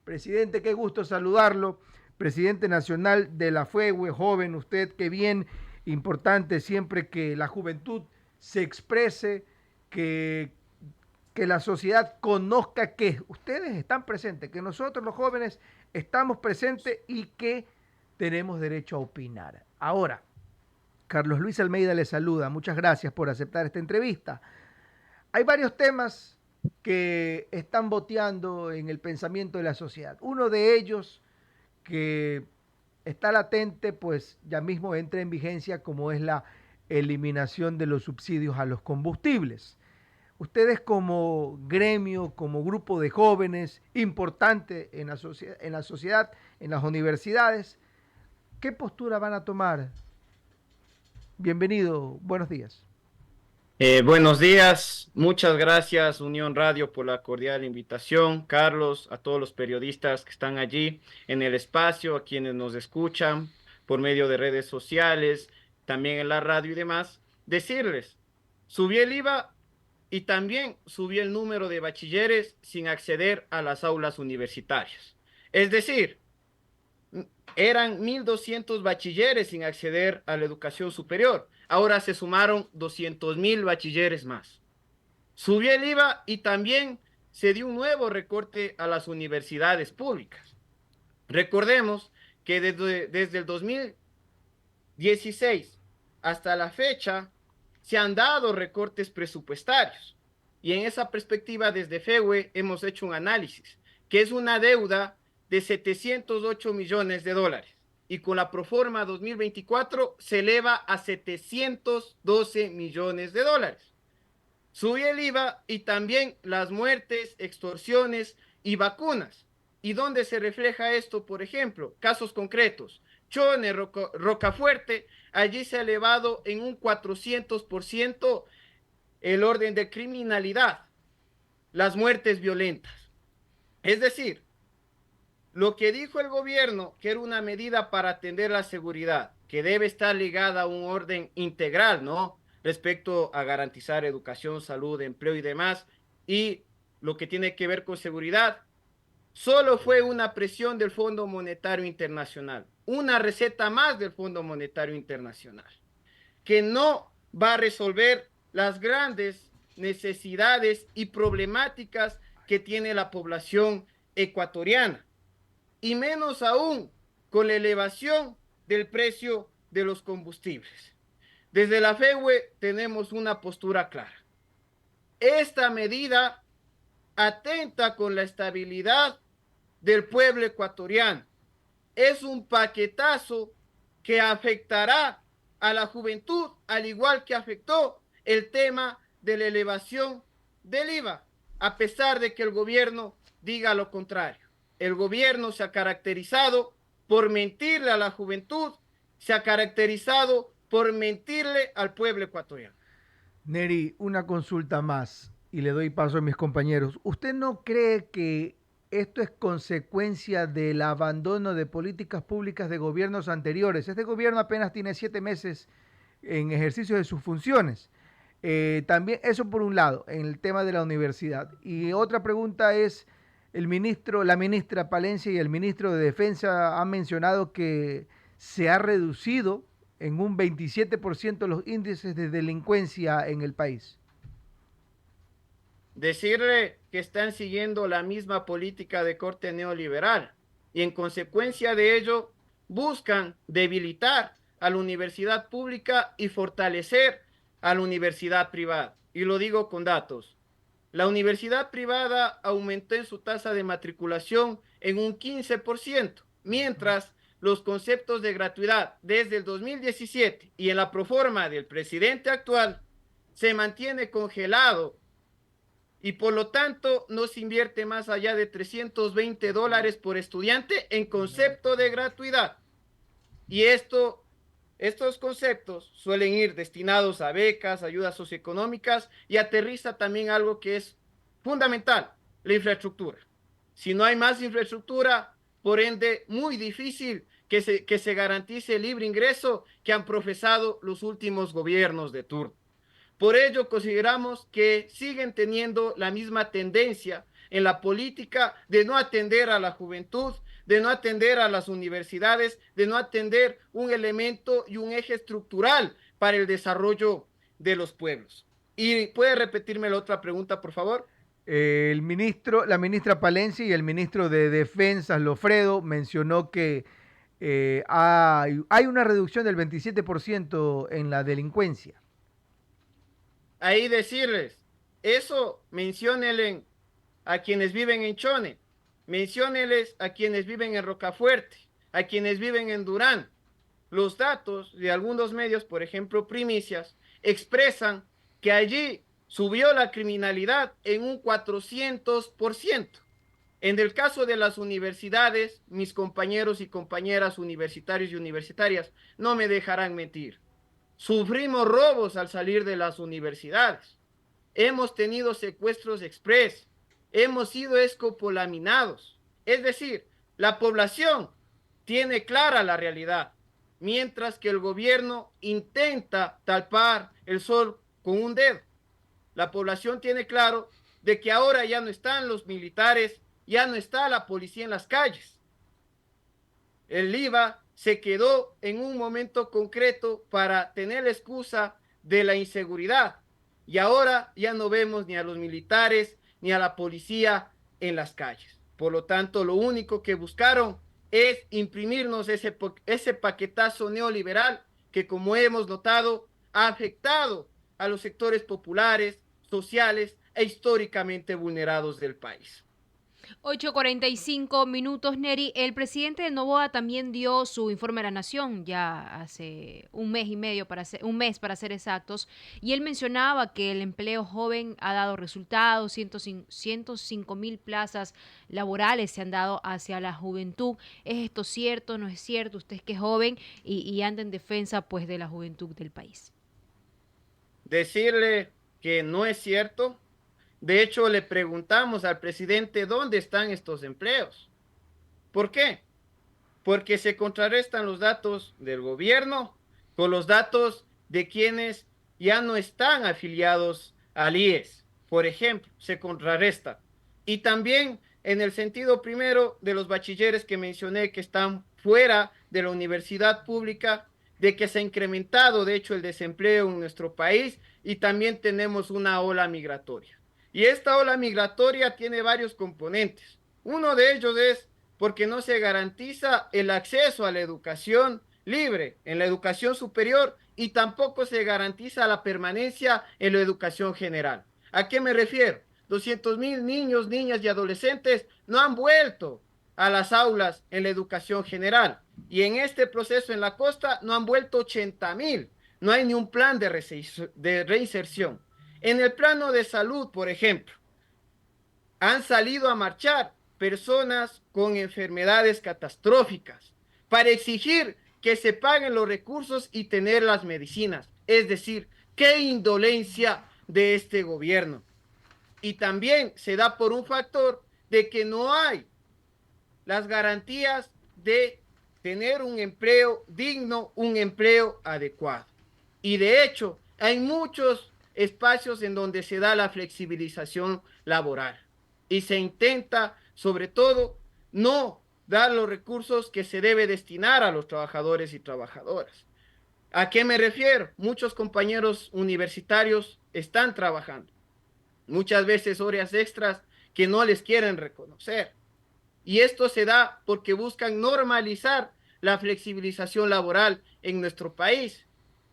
Presidente, qué gusto saludarlo. Presidente nacional de la FUEWE, joven, usted, qué bien, importante siempre que la juventud se exprese, que, que la sociedad conozca que ustedes están presentes, que nosotros los jóvenes estamos presentes y que tenemos derecho a opinar. Ahora, Carlos Luis Almeida le saluda. Muchas gracias por aceptar esta entrevista. Hay varios temas que están boteando en el pensamiento de la sociedad. Uno de ellos que está latente, pues ya mismo entra en vigencia, como es la eliminación de los subsidios a los combustibles. Ustedes como gremio, como grupo de jóvenes importante en la sociedad, en las universidades, ¿qué postura van a tomar? Bienvenido, buenos días. Buenos días, muchas gracias Unión Radio por la cordial invitación, Carlos, a todos los periodistas que están allí en el espacio, a quienes nos escuchan por medio de redes sociales, también en la radio y demás, decirles, subió el IVA y también subió el número de bachilleres sin acceder a las aulas universitarias. Es decir, eran 1.200 bachilleres sin acceder a la educación superior. Ahora se sumaron 200.000 bachilleres más. Subió el IVA y también se dio un nuevo recorte a las universidades públicas. Recordemos que desde el 2016 hasta la fecha se han dado recortes presupuestarios. Y en esa perspectiva, desde FEWE hemos hecho un análisis, que es una deuda de 708 millones de dólares. Y con la Proforma 2024 se eleva a 712 millones de dólares. Sube el IVA y también las muertes, extorsiones y vacunas. ¿Y dónde se refleja esto? Por ejemplo, casos concretos. Chone, Rocafuerte, allí se ha elevado en un 400% el orden de criminalidad, las muertes violentas. Es decir, lo que dijo el gobierno, que era una medida para atender la seguridad, que debe estar ligada a un orden integral, ¿no? Respecto a garantizar educación, salud, empleo y demás, y lo que tiene que ver con seguridad, solo fue una presión del Fondo Monetario Internacional, una receta más del Fondo Monetario Internacional, que no va a resolver las grandes necesidades y problemáticas que tiene la población ecuatoriana, y menos aún con la elevación del precio de los combustibles. Desde la FEWE tenemos una postura clara. Esta medida atenta con la estabilidad del pueblo ecuatoriano. Es un paquetazo que afectará a la juventud, al igual que afectó el tema de la elevación del IVA, a pesar de que el gobierno diga lo contrario. El gobierno se ha caracterizado por mentirle a la juventud, se ha caracterizado por mentirle al pueblo ecuatoriano. Neri, una consulta más y le doy paso a mis compañeros. ¿Usted no cree que esto es consecuencia del abandono de políticas públicas de gobiernos anteriores? Este gobierno apenas tiene 7 meses en ejercicio de sus funciones. También eso por un lado, en el tema de la universidad. Y otra pregunta es, la ministra Palencia y el ministro de Defensa han mencionado que se ha reducido en un 27% los índices de delincuencia en el país. Decirle que están siguiendo la misma política de corte neoliberal y en consecuencia de ello buscan debilitar a la universidad pública y fortalecer a la universidad privada. Y lo digo con datos. La universidad privada aumentó en su tasa de matriculación en un 15%, mientras los conceptos de gratuidad desde el 2017 y en la proforma del presidente actual se mantiene congelado y por lo tanto no se invierte más allá de $320 por estudiante en concepto de gratuidad. Y estos conceptos suelen ir destinados a becas, ayudas socioeconómicas y aterriza también algo que es fundamental, la infraestructura. Si no hay más infraestructura, por ende, muy difícil que se garantice el libre ingreso que han profesado los últimos gobiernos de turno. Por ello, consideramos que siguen teniendo la misma tendencia en la política de no atender a la juventud, de no atender a las universidades, de no atender un elemento y un eje estructural para el desarrollo de los pueblos. ¿Y puede repetirme la otra pregunta, por favor? La ministra Palencia y el ministro de Defensa, Lofredo, mencionó que hay una reducción del 27% en la delincuencia. Ahí decirles, eso menciónenle a quienes viven en Chone, menciónenles a quienes viven en Rocafuerte, a quienes viven en Durán. Los datos de algunos medios, por ejemplo, Primicias, expresan que allí subió la criminalidad en un 400%. En el caso de las universidades, mis compañeros y compañeras universitarios y universitarias no me dejarán mentir. Sufrimos robos al salir de las universidades. Hemos tenido secuestros express. Hemos sido escopolaminados. Es decir, la población tiene clara la realidad, mientras que el gobierno intenta tapar el sol con un dedo. La población tiene claro de que ahora ya no están los militares, ya no está la policía en las calles. El IVA se quedó en un momento concreto para tener la excusa de la inseguridad. Y ahora ya no vemos ni a los militares ni a la policía en las calles. Por lo tanto, lo único que buscaron es imprimirnos ese paquetazo neoliberal que, como hemos notado, ha afectado a los sectores populares, sociales e históricamente vulnerados del país. 8:45 minutos, Neri. El presidente de Noboa también dio su informe a la Nación ya hace un mes y medio, un mes para ser exactos, y él mencionaba que el empleo joven ha dado resultados, 105.000 plazas laborales se han dado hacia la juventud. ¿Es esto cierto? ¿No es cierto? Usted es que es joven y anda en defensa pues de la juventud del país. Decirle que no es cierto. De hecho, le preguntamos al presidente dónde están estos empleos. ¿Por qué? Porque se contrarrestan los datos del gobierno con los datos de quienes ya no están afiliados al IES. Por ejemplo, se contrarresta. Y también en el sentido primero de los bachilleres que mencioné que están fuera de la universidad pública, de que se ha incrementado de hecho el desempleo en nuestro país y también tenemos una ola migratoria. Y esta ola migratoria tiene varios componentes. Uno de ellos es porque no se garantiza el acceso a la educación libre, en la educación superior, y tampoco se garantiza la permanencia en la educación general. ¿A qué me refiero? 200.000 niños, niñas y adolescentes no han vuelto a las aulas en la educación general. Y en este proceso en la costa no han vuelto 80.000. No hay ni un plan de reinserción. En el plano de salud, por ejemplo, han salido a marchar personas con enfermedades catastróficas para exigir que se paguen los recursos y tener las medicinas. Es decir, qué indolencia de este gobierno. Y también se da por un factor de que no hay las garantías de tener un empleo digno, un empleo adecuado. Y de hecho, hay muchos espacios en donde se da la flexibilización laboral y se intenta, sobre todo, no dar los recursos que se debe destinar a los trabajadores y trabajadoras. ¿A qué me refiero? Muchos compañeros universitarios están trabajando, muchas veces horas extras que no les quieren reconocer. Y esto se da porque buscan normalizar la flexibilización laboral en nuestro país,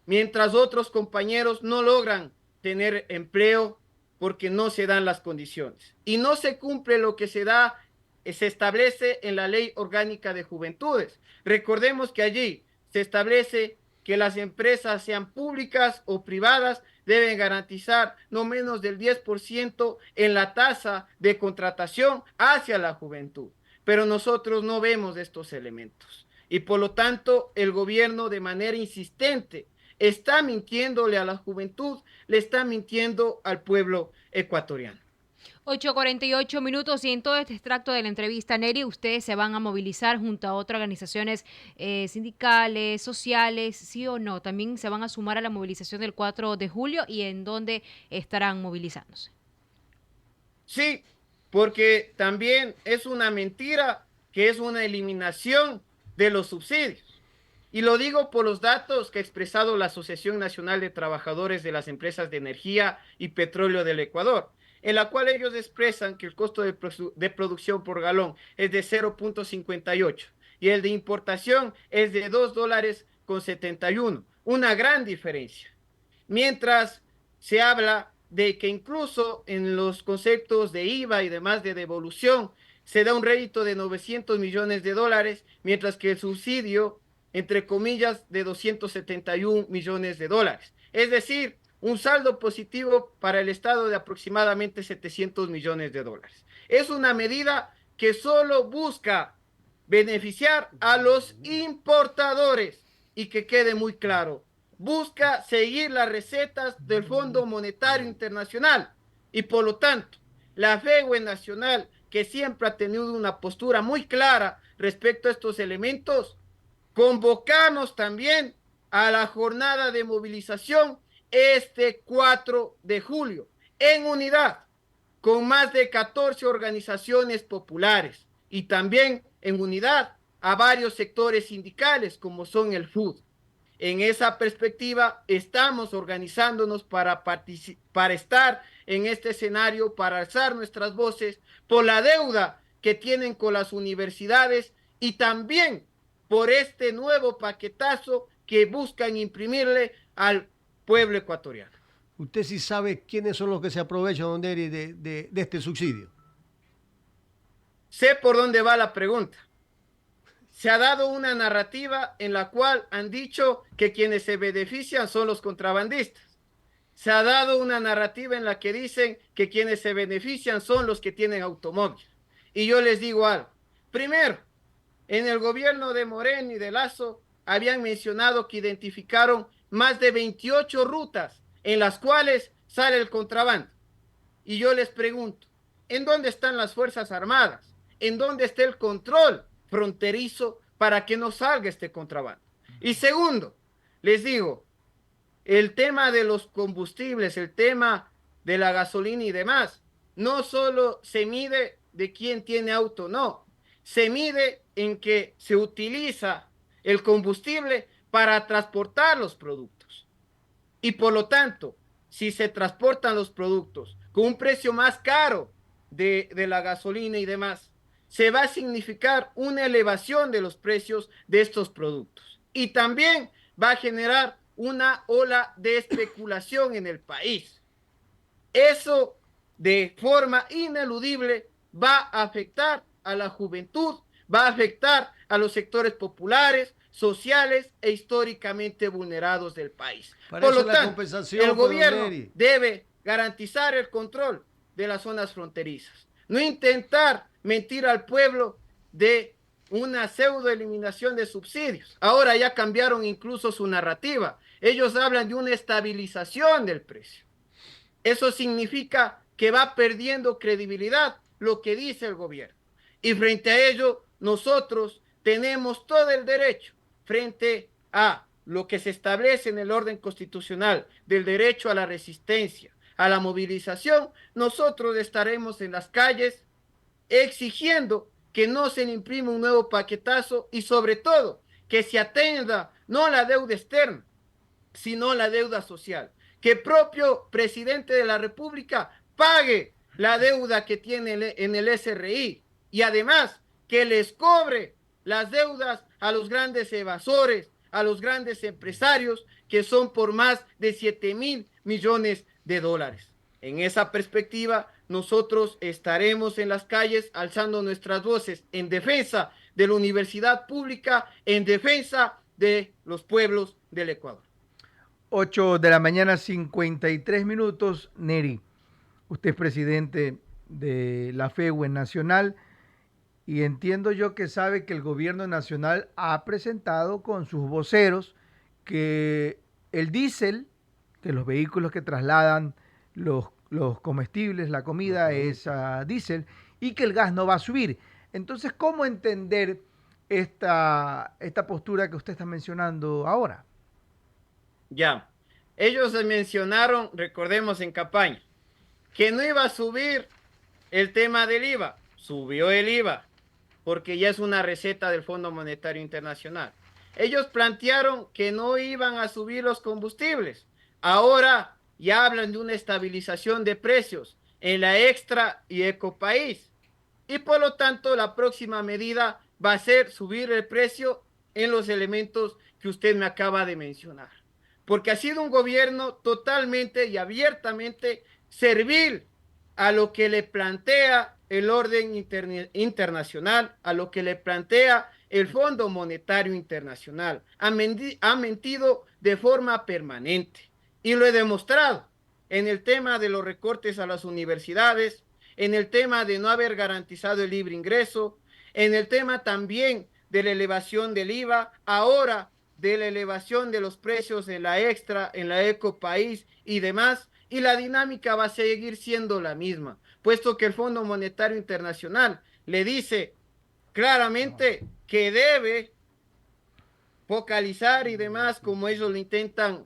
mientras otros compañeros no logran tener empleo porque no se dan las condiciones. Y no se cumple lo que se establece en la Ley Orgánica de Juventudes. Recordemos que allí se establece que las empresas, sean públicas o privadas, deben garantizar no menos del 10% en la tasa de contratación hacia la juventud. Pero nosotros no vemos estos elementos. Y por lo tanto, el gobierno de manera insistente está mintiéndole a la juventud, le está mintiendo al pueblo ecuatoriano. 8:48 minutos, y en todo este extracto de la entrevista, Neri, ustedes se van a movilizar junto a otras organizaciones sindicales, sociales, ¿sí o no? También se van a sumar a la movilización del 4 de julio, y en dónde estarán movilizándose. Sí, porque también es una mentira que es una eliminación de los subsidios. Y lo digo por los datos que ha expresado la Asociación Nacional de Trabajadores de las Empresas de Energía y Petróleo del Ecuador, en la cual ellos expresan que el costo de producción por galón es de 0.58 y el de importación es de $2.71, una gran diferencia. Mientras se habla de que incluso en los conceptos de IVA y demás de devolución se da un rédito de $900 millones, mientras que el subsidio, entre comillas, de $271 millones. Es decir, un saldo positivo para el Estado de aproximadamente $700 millones. Es una medida que solo busca beneficiar a los importadores y que quede muy claro, busca seguir las recetas del Fondo Monetario Internacional y por lo tanto la FEWE Nacional, que siempre ha tenido una postura muy clara respecto a estos elementos, convocamos también a la jornada de movilización este 4 de julio en unidad con más de 14 organizaciones populares y también en unidad a varios sectores sindicales como son el FUD. En esa perspectiva estamos organizándonos para estar en este escenario, para alzar nuestras voces por la deuda que tienen con las universidades y también por este nuevo paquetazo que buscan imprimirle al pueblo ecuatoriano. Usted sí sabe quiénes son los que se aprovechan, don Neri, de este subsidio. Sé por dónde va la pregunta. Se ha dado una narrativa en la cual han dicho que quienes se benefician son los contrabandistas. Se ha dado una narrativa en la que dicen que quienes se benefician son los que tienen automóvil. Y yo les digo algo. Primero, en el gobierno de Moreno y de Lazo habían mencionado que identificaron más de 28 rutas en las cuales sale el contrabando. Y yo les pregunto, ¿en dónde están las Fuerzas Armadas? ¿En dónde está el control fronterizo para que no salga este contrabando? Y segundo, les digo, el tema de los combustibles, el tema de la gasolina y demás, no solo se mide de quién tiene auto, no, se mide en que se utiliza el combustible para transportar los productos. Y por lo tanto, si se transportan los productos con un precio más caro de la gasolina y demás, se va a significar una elevación de los precios de estos productos. Y también va a generar una ola de especulación en el país. Eso de forma ineludible va a afectar a la juventud, va a afectar a los sectores populares, sociales e históricamente vulnerados del país. Por lo tanto, el gobierno debe garantizar el control de las zonas fronterizas, no intentar mentir al pueblo de una pseudo eliminación de subsidios. Ahora ya cambiaron incluso su narrativa. Ellos hablan de una estabilización del precio. Eso significa que va perdiendo credibilidad lo que dice el gobierno. Y frente a ello, nosotros tenemos todo el derecho, frente a lo que se establece en el orden constitucional del derecho a la resistencia, a la movilización, nosotros estaremos en las calles exigiendo que no se le imprima un nuevo paquetazo y sobre todo que se atienda no la deuda externa, sino la deuda social. Que el propio presidente de la República pague la deuda que tiene en el SRI y además que les cobre las deudas a los grandes evasores, a los grandes empresarios que son por más de $7,000 millones. En esa perspectiva, nosotros estaremos en las calles alzando nuestras voces en defensa de la universidad pública, en defensa de los pueblos del Ecuador. 8 de la mañana, 53 minutos. Neri, usted es presidente de la FEWE Nacional y entiendo yo que sabe que el gobierno nacional ha presentado con sus voceros que el diésel, que los vehículos que trasladan los comestibles, la comida es diésel y que el gas no va a subir. Entonces, ¿cómo entender esta postura que usted está mencionando ahora? Ya, ellos mencionaron, recordemos en campaña, que no iba a subir El tema del IVA, subió el IVA, porque ya es una receta del Fondo Monetario Internacional. Ellos plantearon que no iban a subir los combustibles. Ahora ya hablan de una estabilización de precios en la Extra y Ecopaís. Y por lo tanto, la próxima medida va a ser subir el precio en los elementos que usted me acaba de mencionar. Porque ha sido un gobierno totalmente y abiertamente servil a lo que le plantea el orden internacional, a lo que le plantea el Fondo Monetario Internacional. Ha mentido de forma permanente y lo he demostrado en el tema de los recortes a las universidades, en el tema de no haber garantizado el libre ingreso, en el tema también de la elevación del IVA, ahora de la elevación de los precios en la Extra, en la Ecopaís y demás, y la dinámica va a seguir siendo la misma, puesto que el Fondo Monetario Internacional le dice claramente que debe focalizar y demás, como ellos lo intentan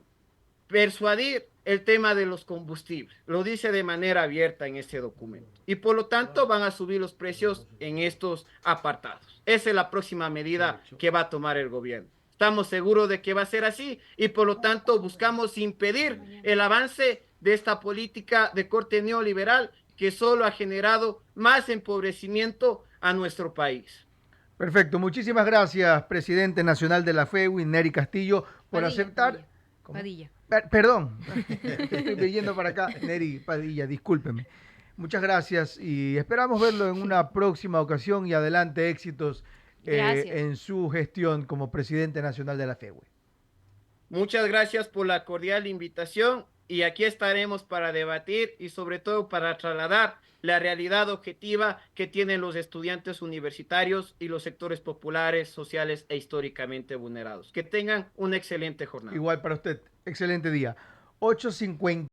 persuadir el tema de los combustibles. Lo dice de manera abierta en este documento. Y por lo tanto van a subir los precios en estos apartados. Esa es la próxima medida que va a tomar el gobierno. Estamos seguros de que va a ser así y por lo tanto buscamos impedir el avance de esta política de corte neoliberal que solo ha generado más empobrecimiento a nuestro país. Perfecto, muchísimas gracias, presidente nacional de la FEWI, Nery Castillo, por Padilla, aceptar... Padilla. Perdón, estoy leyendo para acá, Nery Padilla, discúlpeme. Muchas gracias y esperamos verlo en una próxima ocasión y adelante éxitos en su gestión como presidente nacional de la FEWE. Muchas gracias por la cordial invitación y aquí estaremos para debatir y sobre todo para trasladar la realidad objetiva que tienen los estudiantes universitarios y los sectores populares, sociales e históricamente vulnerados. Que tengan una excelente jornada. Igual para usted, excelente día. 8:50.